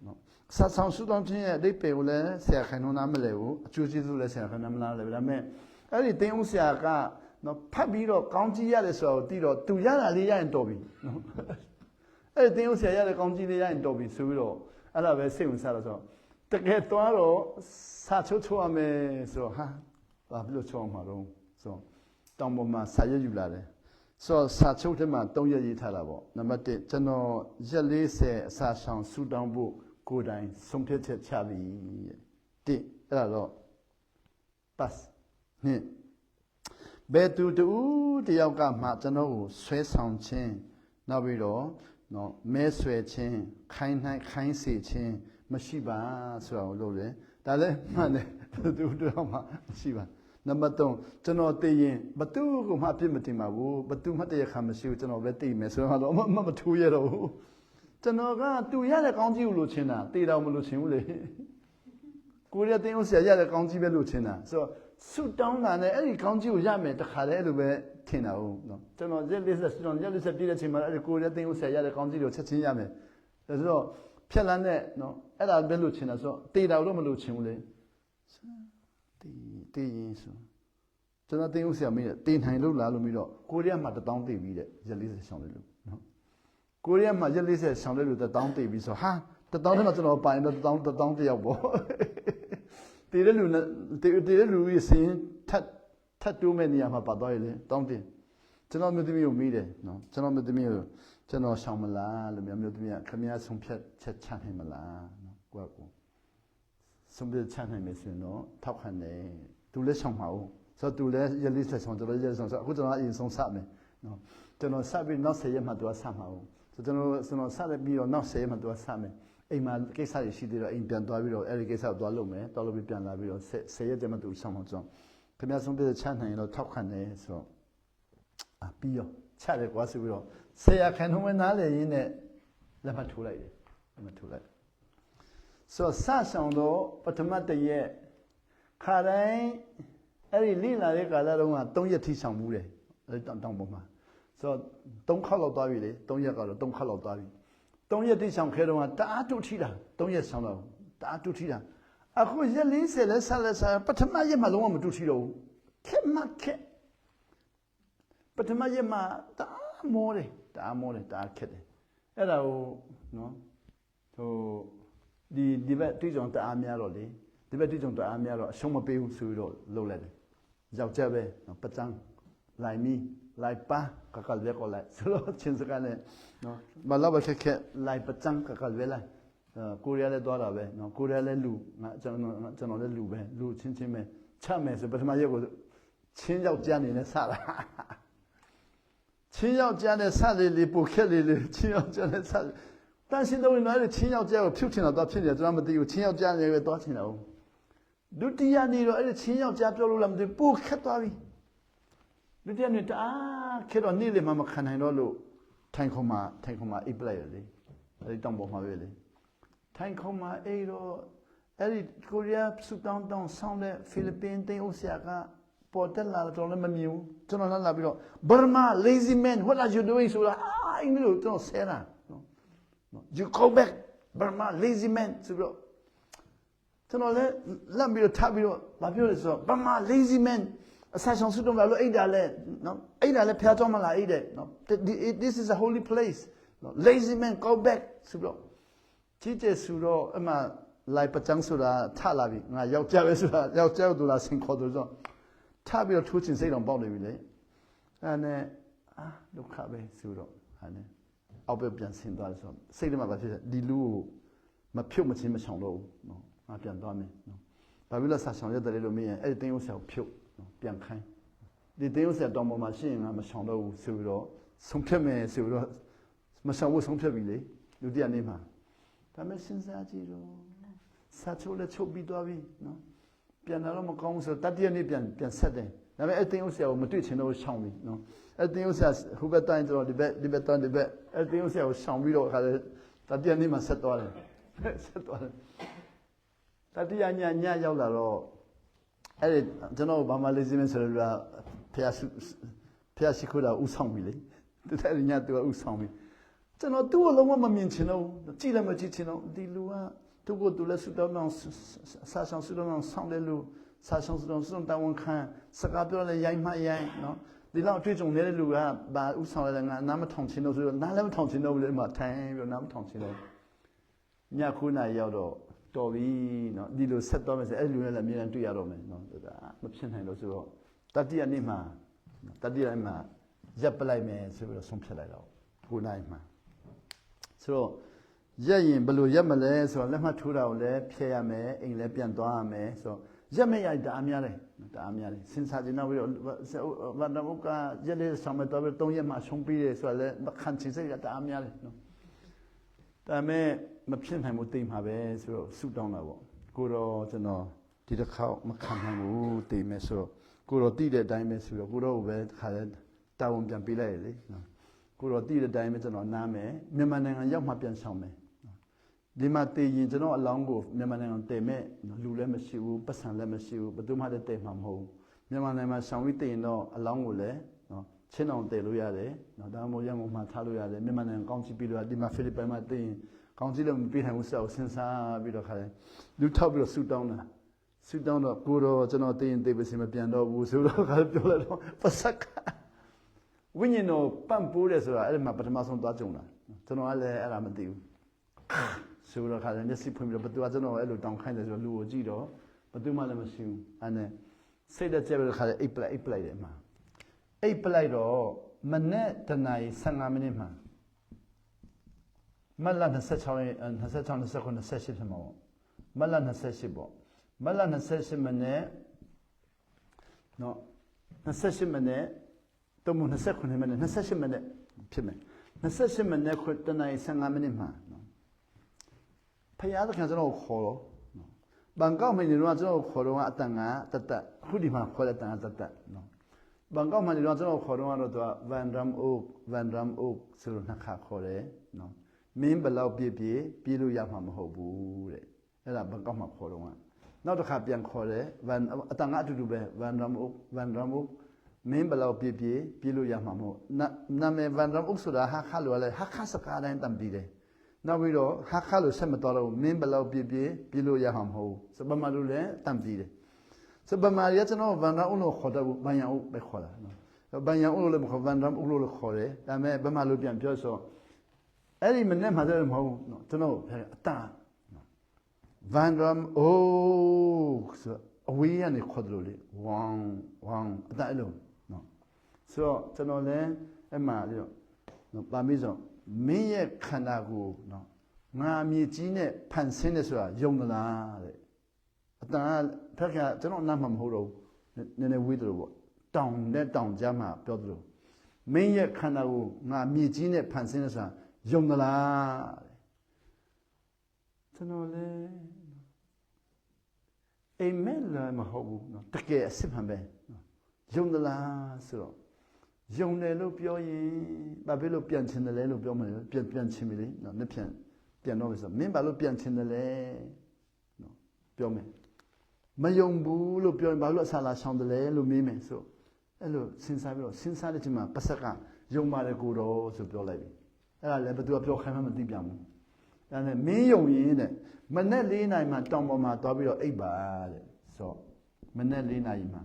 နော်အစာရှောင်ဆုတောင်းခြင်းရဲ့အဓိပ္ပာယ်ကိုလည်းဆရာခိုင်နှုန်းနားမလဲဘူးအကျိုးကျေးဇူးလည်းဆရာခိုင်နှုန်းနားမလဲဘူးဒါပေမဲ့အဲ့ဒီတင်းဦးဆရာကနော်ဖတ်ပြီးတော့ကောင်းကြီးရတယ်ဆိုတော့တီးတော့သူရတာလေးရရင်တော်ပြီနော်အဲ့ဒီတင်းဦးဆရာရတဲ့ကောင်းကြီးလေးရရင်တော်ပြီဆိုပြီးတော့အဲ့ဒါပဲစိတ်ဝင်စားတော့ဆိုတကယ်သွားတော့စာချုပ်ရမယ်ဆိုတော့ဟာဘာဖြစ်လို့ချုပ်အောင်မှာတော့ဆိုတောင်ပေါ်မှာစာရွက်ယူလာတယ်ဆိုတော့စာချုပ်ထဲမှာ3ရက်ရေးထားတာပေါ့နံပါတ်1ကျွန်တော်ရက်40အစာရှောင်ဆူတောင်းဖို့ကိုယ်တိုင်ဆုံးဖြတ်ချက်ချပြီတဲ့အဲ့ဒါတော့ pass နှစ်ဘယ်သူတူတယောက်ကမှကျွန်တော်ကိုဆွဲဆောင်ခြင်းနောက်ပြီးတော့နော်မဲဆွဲခြင်းခိုင်းစေခြင်းမရှိပါဆိုတာကိုလုပ်တယ်ဒါလည်းမှန်တယ်သူတို့မှမရှိပါနံပါတ်3ကျွန်တော်သိရင်ဘသူကမှအပြစ်မတင်ပါဘူးဘသူမှတရားခံမရှိဘူးကျွန်တော်ပဲသိမယ်ဆိုတော့မထူးရတော့ဘူးကျွန်တော်ကသူရတဲ့ကောင်းကြီးကိုလိုချင်တာသိတော့မလိုချင်ဘူးလေကိုရတဲ့ဥစ္စာရတဲ့ကောင်းကြီးပဲလိုချင်တာဆိုတော့ဆုတောင်းတာနဲ့အဲ့ဒီကောင်းကြီးကိုရမယ်တခါတည်းအဲ့လိုပဲထင်တာဟုတ်နော်ကျွန်တော်ရက်40ဆုတောင်းရက်40ပြည့်တဲ့ချိန်မှာအဲ့ဒီကိုရတဲ့ဥစ္စာရတဲ့ကောင်းကြီးကိုချက်ချင်းရမယ်ဒါဆိုတော့ဖြက်လန်းနဲ့နော်အဲ့ဒါပဲလိုချင်တာဆိုတော့တေတာတော့မလိုချင်ဘူးလေတေရင်ဆိုကျွန်တော်တင်းဦးဆရာမင်းတေနိုင်လို့လားလို့ပြီးတော့ကိုရီးယားမှာ1000တေပြီးတဲ့ရက်40ဆောင်တယ်လို့နော်ကိုရီးယားမှာရက်40ဆောင်တယ်လို့1000တေပြီးဆိုဟာ1000ထဲမှာကျွန်တော်ပိုင်တော့1000တယောက်ပေါ့တေတဲ့လူရဲ့စင်ထတ်တိုးမဲ့နေရာမှာပါသွားရလေတောင်းတင်ကျွန်တော်မျိုးသမီးကိုမိတယ်နော်ကျွန်တော်မျိုးသမီးကိုကျွန်တော်ရှောင်မလားလို့မျိုးသမီးကခမည်းဆုံးဖြတ်ချက်ချနိုင်မလားနော်ကိုယ့်ကို ဆုံးဖြတ်ချနိုင်မယ်ဆိုရင်တော့ထောက်ခံတယ်သူလည်းဆောင်ပါဦးဆိုတော့သူလည်းရလေးဆက်ဆောင်ကျွန်တော်ရက်ဆောင်ဆိုအခုကျွန်တော်အရင်ဆုံးစမယ်နော်ကျွန်တော်စပြီးနောက်10ရက်မှသူကစမှာဦးဆိုကျွန်တော်စတယ်ပြီးတော့နောက်10ရက်မှသူကစမယ်အိမ်မှာကိစ္စတွေရှိသေးတော့အိမ်ပြန်သွားပြီးတော့အဲ့ဒီကိစ္စကိုသွားလုပ်မယ်သွားလုပ်ပြီးပြန်လာပြီးတော့10ရက်တည်းမှသူဆောင်မှာကျွန်တော်ခင်ဗျားဆုံးဖြတ်ချနိုင်ရင်တော့ထောက်ခံတယ်ဆိုတော့ပြီးရောချတယ်ကွာဆိုပြီးတော့10ခန်းထုံးဝဲနားလေရင်းနဲ့လက်မှတ်ထိုးလိုက်တယ်လက်မှတ်ထိုးလိုက်ဆိုတော့စဆောင်တော့ပထမတရက်ခါတိုင်းအဲ့ဒီလိလာတဲ့ကာလတုန်းက3ရက်ထိဆောင်မှုတယ်အဲ့တောင်ပေါ်မှာဆိုတော့3ခေါက်လောက်သွားပြီလေ3ရက်ကတော့3ခေါက်လောက်သွားပြီ3ရက်ထိဆောင်ခဲတော့တအားတူထိတာ3ရက်ဆောင်တော့တအားတူထိတာအခုရက်40လဲဆက်လက်ဆက်ပထမရက်မှာလုံးဝမတူထိတော့ဘူးခက်မခက်ပထမရက်မှာတအားမောတယ်တအားခက်တယ်အဲ့ဒါကိုနော်ဟိုဒီဘက်တိကျုံတအားများတော့လေဒီဘက်တိကျုံတအားများတော့အရှုံးမပေးဘူးဆိုပြီးတော့လုပ်လိုက်တယ်ယောက်ျားပဲနော်ပကျန်းလိုက်မီလိုက်ပါကကလည်းကိုလိုက်ဆိုတော့ချင်းစကားနဲ့နော်မလာဘခက်လိုက်ပကျန်းကကလည်းလိုက်ကိုရီးယားလည်းသွားတာပဲနော်ကိုရီးယားလည်းလူငါကျွန်တော်လည်းလူပဲလူချင်းပဲချမယ်ဆိုပထမရက်ကိုချင်းယောက်ျားနေနဲ့စတာချင်းယောက်ျားနဲ့စလေပိုခက်လေချင်းယောက်ျားနဲ့စတန်ရှင်းတော့လည်းချင်းယောက်ျားကိုဖြုတ်ချင်တော့ဖြစ်နေတယ်ကျွန်တော်မသိဘူးချင်းယောက်ျားလည်းပဲသွားချင်တော့ဒုတိယနေ့တော့အဲ့ဒီချင်းယောက်ျားပြောလို့လည်းမသိပိုခက်သွားပြီဒုတိယနေ့တအားခက်တော့နေ့လေမှမခံနိုင်တော့လို့ထိုင်ခုံမှာအိပ်ပလိုက်ရလေအဲ့ဒီတောင်ပေါ်မှာပဲလေထိုင်ခုံမှာအိပ်တော့အဲ့ဒီကိုရီးယားစူတောင်းဆောင်းတဲ့ဖိလစ်ပင်းတင်းအိုဆရာကပေါ်တက်လာတော့လည်းမမြင်ဘူးကျွန်တော်လာပြီးတော့ Burma lazy man what are you doing ဆိုတာအင်္ဂလိပ်လိုကျွန်တော်ဆဲတာနော် you go back Burma lazy man ဆိုတော့ကျွန်တော်လည်းလက်ပြီးတော့ထပ်ပြီးတော့မပြောလို့ဆိုတော့ Burma lazy man အဆက်ဆောင်စုတော့လာလို့အိတ်တာလဲနော်အိတ်တာလဲဖျားတော့မလားအိတ်တယ်နော် this is a holy place နော် lazy man go back ဆိုတော့ကြီးကျယ်ဆိုတော့အမှလိုက်ပကျန်းဆိုတာထလာပြီငါယောက်ျားပဲဆိုတာယောက်ျားတို့လားဆင်ခေါ်လို့ဆိုထပြီးတော့ထိုးချင်စိတ်တော်ပေါက်နေပြီလေအဲ့နဲ့ဒုက္ခပဲဆိုတော့ဟာနဲ့အောက်ပဲပြန်ဆင်းသွားတယ်ဆိုတော့စိတ်ထဲမှာဘာဖြစ်လဲဒီလူကိုမဖြုတ်မချင်းမဆောင်တော့ဘူးနော်ငါပြန်သွားမယ်နော်ဘာဖြစ်လဲဆာဆောင်ရတယ်လို့မင်းရဲ့အဲ့ဒီတင်းဥစ္စာကိုဖြုတ်နော်ပြန်ခိုင်းဒီတင်းဥစ္စာတောင်ပေါ်မှာရှိရင်ငါမဆောင်တော့ဘူးဆိုပြီးတော့ဆုံးဖြတ်မယ်ဆိုပြီးတော့မဆောင်ဘူးဆုံးဖြတ်ပြီလေဒုတိယနေ့မှာဒါမဲ့စဉ်းစားကြည့်တော့စာချိုးလည်းချုပ်ပြီးသွားပြီနော်ပြန်လာတော့မကောင်းဘူးဆိုတတိယနေ့ပြန်ဆက်တယ်ဒါပေမဲ့အတင်းဥစ္စာကိုမတွေ့ချင်တော့ရှောင်ပြီနော်အတင်းဥစ္စာဟိုဘက်တိုင်းတော့ဒီဘက်အတင်းဥစ္စာကိုရှောင်ပြီးတော့ခါလေတတိယနေ့မှာဆက်သွားတယ်တတိယညရောက်လာတော့အဲ့ဒီကျွန်တော်ဘာမှလေးစင်းဆိုတော့ဖျားရှိခိုးတာဥဆောင်ပြီလေတတိယညသူကဥဆောင်ပြီကျွန်တော်သူ့ကိုလုံးဝမမြင်ချင်တော့ကြည့်လည်းမကြည့်ချင်တော့ဒီလူကသူ့ကိုသူလည်းဆူတောင်းဆာဆောင်ဆူတောင်းဆောင်းတယ်လို့ဆာဆောင်ဆူတောင်းတာဝန်ခံစကားပြောလည်းရိုက်မှရိုက်နော်ဒီလောက်အတွေ့အကြုံနေတဲ့လူကဘာဥဆောင်လဲငါနားမထောင်ချင်တော့ဆိုတော့နားလည်းမထောင်ချင်တော့ဘူးလေဒီမှာထိုင်ပြီးတော့နားမထောင်ချင်တော့ည9နာရီရောက်တော့တော်ပြီနော်ဒီလိုဆက်သွားမယ်ဆိုအဲ့လူနဲ့လည်းအမြဲတမ်းတွေ့ရတော့မယ်နော်ဒါမဖြစ်နိုင်လို့ဆိုတော့တတိယနေ့မှာရပ်ပလိုက်မယ်ဆိုပြီးတော့ဆုံးဖြတ်လိုက်တော့9နာရီမှာဆိုတော့ရက်ရင်ဘယ်လိုရက်မလဲဆိုတော့လက်မှတ်ထိုးတာကိုလည်းဖျက်ရမယ်အိမ်လည်းပြန်သွားရမယ်ဆိုတော့ရက်မရတအားများတယ်စဉ်းစားကြည့်နောက်ပြီးတော့ဘာနမကရက်လေးဆောင်မဲ့တော့3ရက်မှရှုံးပြီးတယ်ဆိုတော့လည်းခံချင်စိတ်ကတအားများတယ်နော်ဒါမဲ့မဖြစ်နိုင်ဘူးတိမ်မှာပဲဆိုတော့ဆူတောင်းတာပေါ့ကိုတော့ကျွန်တော်ဒီတစ်ခေါက်မခံနိုင်ဘူးတိမ်မဲ့ဆိုတော့ကိုတော့တိတဲ့အတိုင်းပဲဆိုတော့ကိုတော့ပဲခါလဲတာဝန်ပြန်ပေးလိုက်ရလေနော်ကိုတော့တိတဲ့အတိုင်းပဲကျွန်တော်နားမယ်မြန်မာနိုင်ငံရောက်မှပြန်ဆောင်မယ်ဒီမှာတည်ရင်ကျွန်တော်အလောင်းကိုမြန်မာနိုင်ငံတည်မဲ့လူလည်းမရှိဘူးပတ်စံလည်းမရှိဘူးဘယ်သူမှလည်းတည်မှာမဟုတ်ဘူးမြန်မာနိုင်ငံမှာဆောင်ပြီးတည်ရင်တော့အလောင်းကိုလည်းနော်ချင်းအောင်တည်လို့ရတယ်နော်ဒါမှမဟုတ်ရန်ကုန်မှာထားလို့ရတယ်မြန်မာနိုင်ငံကောင်းချီးပြီးတော့ဒီမှာဖိလစ်ပိုင်မှာတည်ရင်ကောင်းချီးလည်းမပေးနိုင်ဘူးဆိုတော့စဉ်းစားပြီးတော့ခါတယ်လူထောက်ပြီးတော့ဆူတောင်းတာဆူတောင်းတော့ကိုတော့ကျွန်တော်တည်ရင်တည်ပါစေမပြန်တော့ဘူးဆိုတော့ခါပြောလိုက်တော့ပစကဝိညာဉ်တော်ပန့်ပိုးတယ်ဆိုတာအဲ့ဒီမှာပထမဆုံးသွားကြုံတာကျွန်တော်ကလည်းအဲ့ဒါမသိဘူးဆိုတော့ခါတယ်မျက်စိဖွင့်ပြီးတော့ဘသူကကျွန်တော်အဲ့လိုတောင်းခိုင်းတယ်ဆိုတော့လူကိုကြည့်တော့ဘသူမှလည်းမရှိဘူးအဲ့နဲ့စိတ်တက်ကြပြီးတော့ခါတယ်အိပ်ပလိုက်တယ်မှာအိပ်ပလိုက်တော့မနေ့တနာရီ15မိနစ်မှာမလ26 29 28ဖြစ်မှာပေါ့မလ28ပေါ့ မလ28မိနစ်နော်28မိနစ်တော့29မိနစ်28မိနစ်ဖြစ်မယ်28မိနစ်တနင်္လာ15မိနစ်မှာနော်ဖယားသခင်ကျွန်တော်ခေါ်တော့ဘန်ကောက်မှာနေတော့ကျွန်တော်ခေါ်တော့အတန်ကတတ်အခုဒီမှာခေါ်တဲ့အတန်ကတတ်နော်ဘန်ကောက်မှာနေတော့ကျွန်တော်ခေါ်တော့သူကဗန်ဒရမ်အိုးဆိုတော့နှစ်ခါခေါ်တယ်နော်မင်းဘယ်လောက်ပြေးလို့ရမှာမဟုတ်ဘူးတဲ့အဲ့ဒါဘန်ကောက်မှာခေါ်တော့နောက်တစ်ခါပြန်ခေါ်တယ်အတန်ကအတူတူပဲဗန်ဒရမ်အိုးမင်းဘယ်လောက်ပြေးလို့ရမှာမဟုတ်နာမည်ဗန်ဒရမ်အိုးဆိုတာဟာခါလို့လည်းဟာခါစကားတိုင်းတမ်းပြီးတယ်နောက်ပြီးတော့ဟာခါလို့ဆက်မတော်တော့မင်းဘယ်လောက်ပြေးလို့ရမှာမဟုတ်စပမာလို့လည်းတမ်းပြီးတယ်စပမာရကျွန်တော်ဗန်ဒရမ်အိုးလို့ခေါ်တော့ဘန်ယန်အိုးပဲခေါ်တာနော်ဘန်ယန်အိုးလို့မခေါ်ဗန်ဒရမ်အိုးလို့ခေါ်တယ်ဒါပေမဲ့ဘယ်မှာလို့ပြန်ပြောဆိုအဲ့ဒီမနေ့မှတော့မဟုတ်ဘူးနော်ကျွန်တော်အတန်ဗန်ဒရမ်အိုးဆိုအဝေးကနေခေါ်တယ်လို့လေဝမ်အတန်အဲ့လိုနော်ဆိုတော့ကျွန်တော်လည်းအဲ့မှာလေနော်ပါမိဆိုမင်းရဲ့ခန္ဓာကိုယ်နော်ငါမြေကြီးနဲ့ဖန်ဆင်းတယ်ဆိုတာယုံသလားတဲ့အတန်ဖက်ကကျွန်တော်နားမှာမဟုတ်တော့နည်းနည်းဝေးတယ်လို့ပေါ့တောင်နဲ့တောင်ကြားမှာပြောတယ်လို့မင်းရဲ့ခန္ဓာကိုယ်ငါမြေကြီးနဲ့ဖန်ဆင်းတယ်ဆိုတာယုံသလားကျွန်တော်လည်းအိမ်မက်လည်းမဟုတ်ဘူးနော်တကယ်အစ်စ်မှန်ပဲယုံသလားဆိုတော့ယုံတယ်လို့ပြောရင်ဘာဖြစ်လို့ပြန်ချင်တယ်လဲလို့ပြောမှလည်းပြန်ချင်ပြီလေနော်နှစ်ပြန်တော့ပြီဆိုမင်းဘာလို့ပြန်ချင်တယ်လဲနော်ပြောမယ်မယုံဘူးလို့ပြောရင်ဘာလို့အဆလာဆောင်တယ်လဲလို့မေးမယ်ဆိုအဲ့လိုစဉ်းစားပြီးတော့စဉ်းစားတဲ့ချိန်မှာပတ်ဆက်ကယုံပါတယ်ကိုတော့ဆိုပြောလိုက်ပြီအဲ့ဒါလည်းဘယ်သူကပြောခိုင်းမှမသိပြန်ဘူးဒါနဲ့မင်းယုံရင်တဲ့မနေ့4နာရီမှာတောင်ပေါ်မှာသွားပြီးတော့အိပ်ပါတဲ့ဆိုမနေ့4နာရီမှာ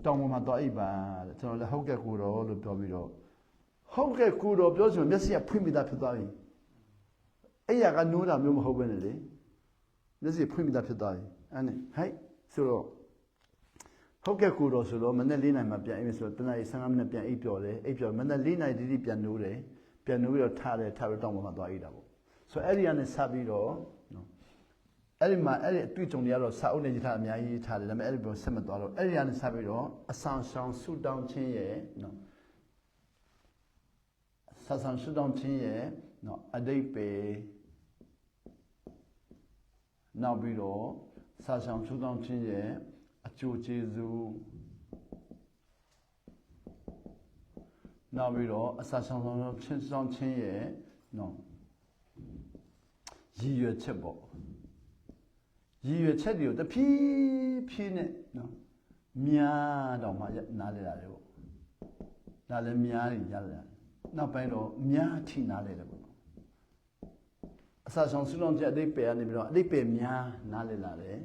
တောင်ပေါ်မှာသွားအိပ်ပါတဲ့ကျွန်တော်လည်းဟုတ်ကဲ့ကိုတော့လို့ပြောပြီးတော့ဟုတ်ကဲ့ကိုတော့ပြောဆိုမျက်စိကဖွင့်ပြီးသားဖြစ်သွားပြီအဲ့ရကနိုးတာမျိုးမဟုတ်ဘဲနဲ့လေမျက်စိဖွင့်ပြီးသားဖြစ်သွားပြီအဲ့နဲ့ဟိုက်ဆိုတော့ဟုတ်ကဲ့ကိုတော့ဆိုတော့မနေ့4နာရီမှာပြန်အိပ်မယ်ဆိုတော့တနာရီ15မိနစ်ပြန်အိပ်ပျော်တယ်အိပ်ပျော်မနေ့4နာရီတိတိပြန်နိုးတယ်ပြန်နိုးပြီးတော့ထားပြီးတောင်ပေါ်မှာသွားအိပ်တာပေါ့ဆိုအဲ့ဒီကနေစပြီးတော့နော်အဲ့ဒီမှာအဲ့ဒီအတွေ့အကြုံတွေကတော့စာအုပ်နဲ့ရေးထားအများကြီးထားတယ်ဒါပေမဲ့အဲ့ဒီပေါ်ဆက်မသွားတော့အဲ့ဒီကနေစပြီးတော့အဆောင်ရှောင်ဆူတောင်းခြင်းရဲ့နော်ဆာဆောင်ဆူတောင်းခြင်းရဲ့နော်အတိတ်ပဲနောက်ပြီးတော့ဆာဆောင်ဆူတောင်းခြင်းရဲ့အကျိုးကျေးဇူးနောက်ပြီးတော့အစာဆောင်ခြင်းရဲ့နော်ရည်ရွယ်ချက်ပေါ့ရည်ရွယ်ချက်တွေကိုတဖြည်းဖြည်းနဲ့နော်များတော့မှနားလဲတာလေပေါ့ဒါလည်းများနေရတယ်နောက်ပိုင်းတော့များထိနားလဲတယ်ပေါ့အစာဆောင်ဆူလောင်ချက်အတိတ်ပယ်ကနေပြီးတော့အတိတ်ပယ်များနားလဲလာတယ်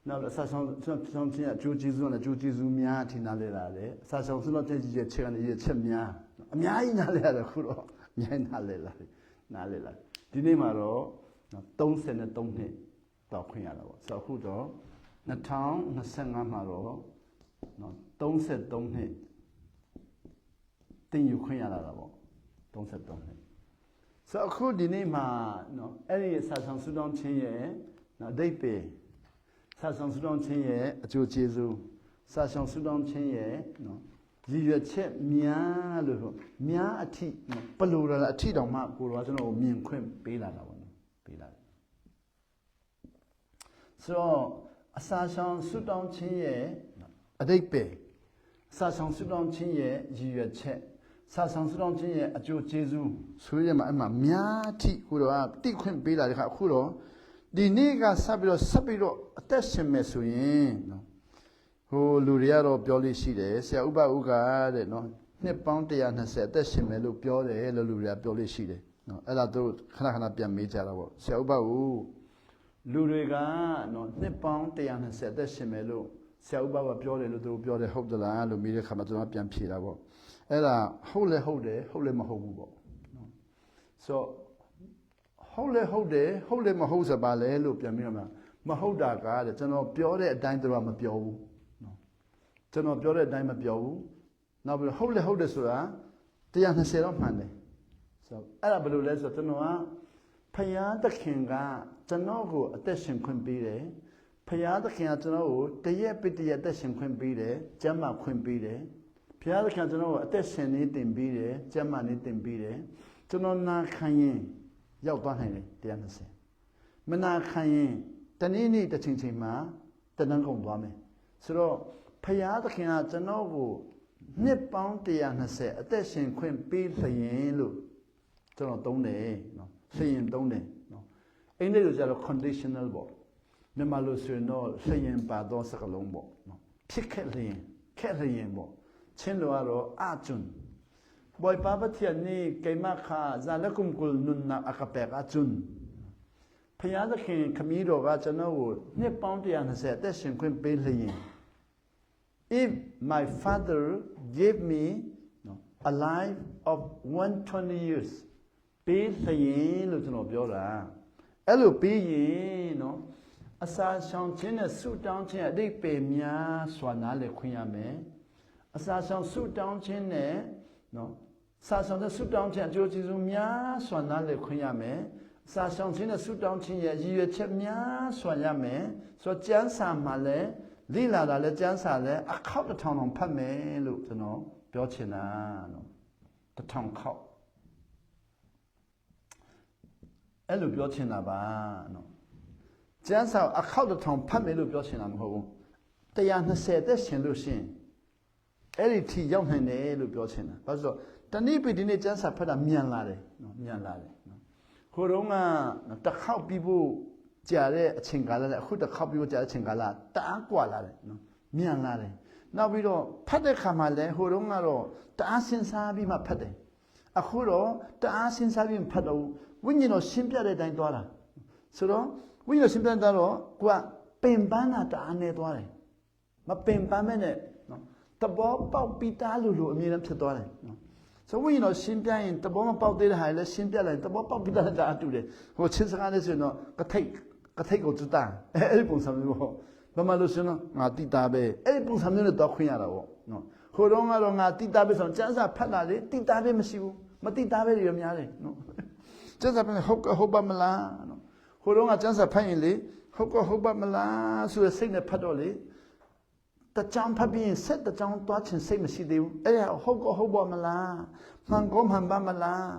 နောက်အစာဆောင်ခြင်းအကျိုးကျေးဇူးနဲ့အကျိုးကျေးဇူးများထိနားလဲလာတယ်အစာဆောင်ဆူလောင်ချက်ကြီးချက်ကနေချက်များအများကြီးနားလဲရတယ်ခုတော့အများကြီးနားလဲလာဒီနေ့မှာတော့33နှစ်တော့ခွင့်ရတာပေါ့ဆိုတော့အခုတော့2025မှာတော့33နှစ်တင်ယူခွင့်ရလာတာပေါ့33နှစ်ဆိုတော့အခုဒီနေ့မှာအဲ့ဒီဆာဆောင်ဆူတောင်းခြင်းရဲ့အဓိပ္ပာယ်ဆာဆောင်ဆူတောင်းခြင်းရဲ့အကျိုးကျေးဇူးဆာဆောင်ဆူတောင်းခြင်းရဲ့ရည်ရွယ်ချက်များလို့ဆိုများအထိဘလို့လာအထိတောင်မှကိုတော်ကကျွန်တော်ကိုမြင်ခွင့်ပေးလာတာပေါ့နော်ပေးလာတယ်ဆိုတော့အစာဆောင်ဆူတောင်းခြင်းရဲ့အဓိပ္ပာယ်အစာဆောင်ဆူတောင်းခြင်းရဲ့ရည်ရွယ်ချက်စာဆောင်ဆူတောင်းခြင်းရဲ့အကျိုးကျေးဇူးဆိုရမှာအမှများအထိကိုတော်ကတိခွင့်ပေးလာတဲ့ခါအခုတော့ဒီနေ့ကဆက်ပြီးတော့အသက်ရှင်မယ်ဆိုရင်နော်ဟိုလူတွေကတော့ပြောလို့ရှိတယ်ဆရာဥပဥကတဲ့နော်နှစ်ပေါင်း120အသက်ရှင်မယ်လို့ပြောတယ်လို့လူတွေကပြောလို့ရှိတယ်နော်အဲ့ဒါသူခဏပြန်မေးကြတာပေါ့ဆရာဥပဥလူတွေကနော်နှစ်ပေါင်း120အသက်ရှင်မယ်လို့ဆရာဥပကပြောတယ်လို့သူပြောတယ်ဟုတ်သလားလို့မေးတဲ့ခါမှာကျွန်တော်ပြန်ဖြေတာပေါ့အဲ့ဒါဟုတ်လဲဟုတ်တယ်ဟုတ်လဲမဟုတ်ဘူးပေါ့နော်ဆိုဟုတ်လဲဟုတ်တယ်ဟုတ်လဲမဟုတ်စပါလဲလို့ပြန်ပြီးတော့မဟုတ်တာကတဲ့ကျွန်တော်ပြောတဲ့အတိုင်းသူကမပြောဘူးနော်ကျွန်တော်ပြောတဲ့အတိုင်းမပြောဘူးနောက်ပြီးဟုတ်လဲဟုတ်တယ်ဆိုတာ120တော့မှန်တယ်ဆိုတော့အဲ့ဒါဘယ်လိုလဲဆိုတော့ကျွန်တော်က ဖယားသခင်ကကျွန်တော်ကိုအသက်ရှင်ခွင့်ပေးတယ်ဖယားသခင်ကကျွန်တော်ကိုတရက်ပိတရက်အသက်ရှင်ခွင့်ပေးတယ်ကျမ်းမာခွင့်ပေးတယ်ဖယားသခင်ကျွန်တော်ကိုအသက်ရှင်နေတင်ပေးတယ်ကျမ်းမာနေတင်ပေးတယ်ကျွန်တော်နာခံရင်ရောက်သွားနိုင်တယ်120မနာခံရင်တနေ့နေ့တစ်ချိန်ချိန်မှာတဏှန်ကုန်သွားမယ်ဆိုတော့ဖယားသခင်ကကျွန်တော်ကိုနှစ်ပေါင်း120အသက်ရှင်ခွင့်ပေးလျင်လို့ကျွန်တော်သုံးတယ်နော်လျင်သုံးတယ်နော်အင်္ဂလိပ်လိုကျတော့ conditional ပေါ့မြန်မာလိုဆိုရင်တော့လျင်ပါတော့စကားလုံးပေါ့နော်ဖြစ်ခဲ့လျင်ပေါ့ချင်းလိုကတော့အကျွန်းဘွိုင်ပါပတိနီကေမခါဇာလကုမ်ကုလနုနာအကပေအကျွန်းဖယားသခင်ခမည်းတော်ကကျွန်တော်ကိုနှစ်ပေါင်း120အသက်ရှင်ခွင့်ပေးလျင်If my father gave me a life of 120 years ပေးလျင်လို့ကျွန်တော်ပြောတာအဲ့လိုပေးရင်နော်အစာရှောင်ခြင်းနဲ့ဆုတောင်းခြင်းအတိတ်ပေများစွာနားလည်ခွင့်ရမယ်အစာရှောင်ဆုတောင်းခြင်းနဲ့နော်စာရှောင်တဲ့ဆုတောင်းခြင်းအကျိုးကျေးဇူးများစွာနားလည်ခွင့်ရမယ်အစာရှောင်ခြင်းနဲ့ဆုတောင်းခြင်းရဲ့ရည်ရွယ်ချက်များစွာရမယ်ဆိုတော့ကျမ်းစာမှာလည်းလိလာတာလည်းကျမ်းစာလည်းအခေါက်1000တောင်ဖတ်မယ်လို့ကျွန်တော်ပြောချင်တာနော်1000ခေါက်အဲ့လိုပြောချင်တာပါနော်ကျမ်းစာအခေါက်1000ဖတ်မယ်လို့ပြောချင်တာမဟုတ်ဘူး120သက်ရှင်လို့ရှင်အဲ့ဒီထိရောက်နိုင်တယ်လို့ပြောချင်တာဘာလို့ဆိုတော့တနေ့ပြီဒီနေ့ကျမ်းစာဖတ်တာမြန်လာတယ်နော်မြန်လာတယ်နော်ခိုးတော့ကတစ်ခေါက်ပြီးဖို့ကြာတဲ့အချိန်ကာလနဲ့အခုတစ်ခေါက်ပြီးတော့ကြာတဲ့အချိန်ကာလတအားกว่าလာတယ်နော်မြန်လာတယ်နောက်ပြီးတော့ဖတ်တဲ့ခါမှာလည်းဟိုတုန်းကတော့တအားစဉ်းစားပြီးမှဖတ်တယ်အခုတော့တအားစဉ်းစားပြီးမဖတ်တော့ဝိညာဉ်တော်ရှင်းပြတဲ့အတိုင်းသွားတာဆိုတော့ဝိညာဉ်တော်ရှင်းပြတဲ့တော့ကိုကပင်ပန်းတာတအားနေသွားတယ်မပင်ပန်းမဲ့နဲ့နော်တဘောပေါက်ပြီးသားလို့အမြဲတမ်းဖြစ်သွားတယ်နော်ဆိုဝိညာဉ်တော်ရှင်းပြရင်တဘောမပေါက်သေးတဲ့ဟာလည်းရှင်းပြလိုက်တဘောပေါက်ပြီးသားတအားတူတယ်ဟိုချင်းစကားလေးဆိုရင်တော့ကထိတ်ကိုတူတာအဲ့ဒီပုံစံမျိုးပေါ့ဘာမှလို့ဆိုတော့ငါတိတာပဲအဲ့ဒီပုံစံမျိုးနဲ့တော့ခွင့်ရတာပေါ့နော်ဟိုတော့ကတော့ငါတိတာပဲဆိုတော့ကျန်းစာဖတ်လာလေတိတာပဲမရှိဘူးမတိတာပဲတွေများတယ်နော်ကျန်းစာဖတ်ဟုတ်ပါမလားနော်ဟိုတော့ကကျန်းစာဖတ်ရင်လေဟုတ်ပါမလားဆိုရစိတ်နဲ့ဖတ်တော့လေတချောင်းဖတ်ပြီးဆက်တချောင်းသွားချင်စိတ်မရှိသေးဘူးအဲ့ဒါဟုတ်ပါမလားမှန်ကောမှန်ပါမလား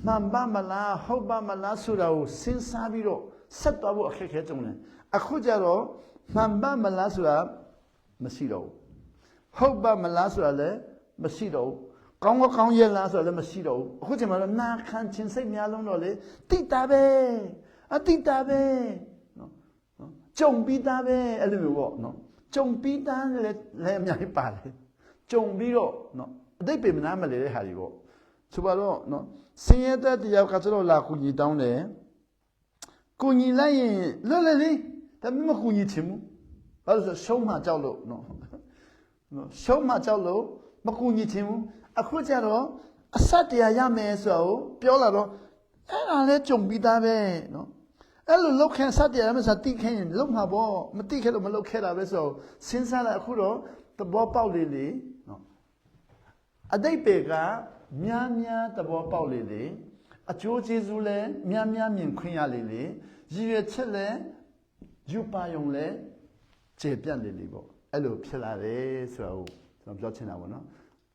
ဟုတ်ပါမလားဆိုတာကိုစဉ်းစားပြီးတော့ဆက်သွားဖို့အခက်ခဲကြုံတယ်အခုကျတော့မှန်ပါမလားဆိုတာမရှိတော့ဘူးဟုတ်ပါမလားဆိုတာလည်းမရှိတော့ဘူးကောင်းရဲ့လားဆိုတာလည်းမရှိတော့ဘူးအခုချိန်မှာတော့နာခံခြင်းစိတ်များလုံးတော့လေတိတာပဲအတိတာပဲနော်ကြုံပြီးသားပဲအဲ့လိုမျိုးပေါ့နော်ကြုံပြီးသားလည်းအများကြီးပါတယ်ကြုံပြီးတော့နော်အတိတ်ပေမနာမလဲတဲ့ဟာတွေပေါ့ဆိုပါတော့နော်ဆင်းရဲတဲ့တရားကကျတော့လာကူညီတောင်းတယ်ကူညီလိုက်ရင်လွတ်လေလေဒါမှမကူညီချင်ဘူးဘာလို့ဆိုရှုံးမှကြောက်လို့နော်ရှုံးမှကြောက်လို့မကူညီချင်ဘူးအခုကျတော့အစတရားရမယ်ဆိုတော့ပြောလာတော့အဲ့ဒါလဲကြုံပြီးသားပဲနော်အဲ့လိုလောက်ခံစတရားရမယ်ဆိုတိခဲရင်လောက်မှာပေါ့မတိခဲလို့မလောက်ခဲတာပဲဆိုစဉ်းစားလိုက်အခုတော့သဘောပေါက်လေလေနော်အတိတ်ပေကများသဘောပေါက်လေလေအကျိုးကျေးဇူးလည်းများမြင်ခွင့်ရလေလေရည်ရွယ်ချက်လည်းယူပါယုံလည်းကျေပြတ်လေလေပေါ့အဲ့လိုဖြစ်လာတယ်ဆိုတော့ကျွန်တော်ပြောချင်တာပေါ့နော်